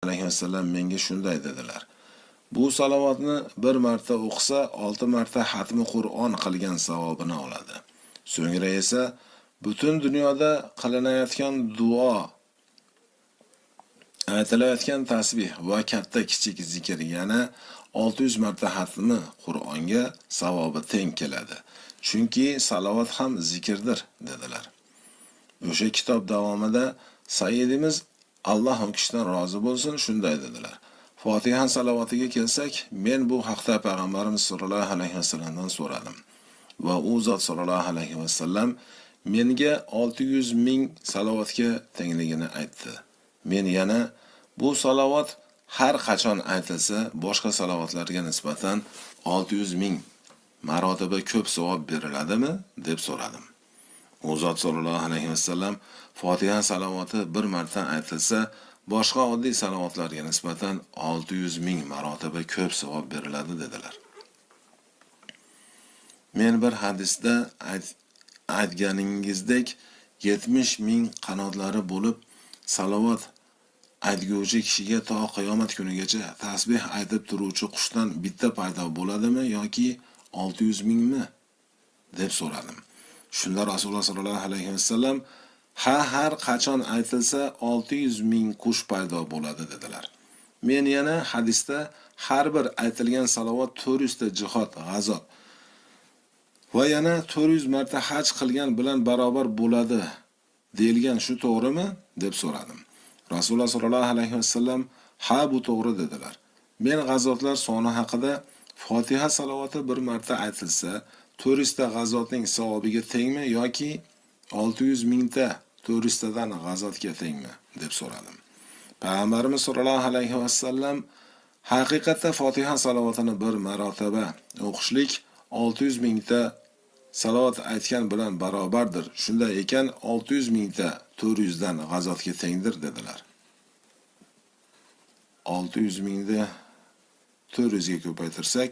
alayhi vasallam menga shunday dedilar. Bu salovatni bir marta o'qisa 6 marta xatmi Qur'on qilgan savobini oladi. So'ngra esa butun dunyoda qilinayotgan duo, aytilayotgan tasbih va katta kichik zikr yana 600 marta xatmi Qur'onga savobi teng keladi. Chunki salovat ham zikrdir dedilar. O'sha kitob davomida Sayyidimiz Alloh u kishidan rozi bo'lsin shunday dedilar. Fotiha salovatiga kelsak, men bu haqda payg'ambarimiz sollallohu alayhi vasallamdan so'radim. Va u zot sollallohu alayhi vasallam menga 600 ming salovatga tengligini aytdi. Men yana bu salovat har qachon aytilsa, boshqa salovatlarga nisbatan 600 ming marotaba ko'p savob beriladimi deb so'radim. U zot sollallohu alayhi vasallam Fotiha salovati bir marta aytilsa, boshqa oddiy salovatlarga nisbatan 600 ming marotaba ko'p savob beriladi dedilar. Men bir hadisda aytganingizdek 70 ming qanotlari bo'lib, salovat aytguvchi kishiga to qiyomat kunigacha tasbih aytib turuvchi qushdan bitta paydo bo'ladimi yoki 600 mingmi deb so'radim. Shunda Rasululloh sollallohu alayhi vasallam har qachon aytilsa 600 ming qush paydo bo'ladi dedilar. Men yana hadisda har bir aytilgan salovat 400 ta jihod, g'azot va yana 400 marta haj qilgan bilan barobar bo'ladi deyilgan shu to'g'rimi deb so'radim. Rasululloh sollallohu alayhi vasallam ha bu to'g'ri dedilar. Men g'azotlar soni haqida Fotiha salovati bir marta aytilsa 400 ta g'azotning savobiga tengmi yoki 600 mingta 400 tadan g'azotga tengmi deb so'radim. Payg'ambarimiz sollallohu alayhi vasallam haqiqatda Fotiha salovatini bir marotaba o'qishlik 600 mingta salovat aytgan bilan barobardir. Shunday ekan 600 mingta 400 dan g'azotga tengdir dedilar. 600 mingda 400 ga ko'paytirsak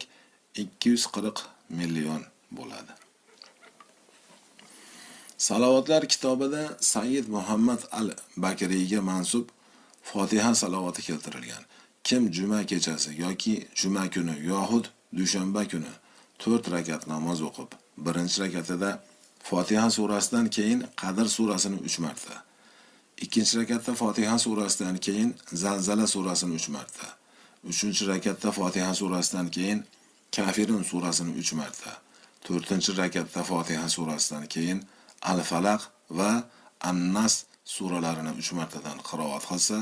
240 million bo'ladi. Salovatlar kitobida Sayyid Muhammad al-Bakriyga mansub Fotiha salovati keltirilgan. Kim juma kechasi yoki juma kuni yoxud dushanba kuni 4 rakat namoz o'qib, birinchi rakatida Fotiha surasidan keyin Qadr surasini 3 marta, ikkinchi rakatda Fotiha surasidan keyin Zalzala surasini 3 marta, uchinchi rakatda Fotiha surasidan keyin Kafirun surasini 3 marta, to'rtinchi rakatda Fotiha surasidan keyin Al-Falaq va An-Nas suralarini 3 martadan qiroat qilsa,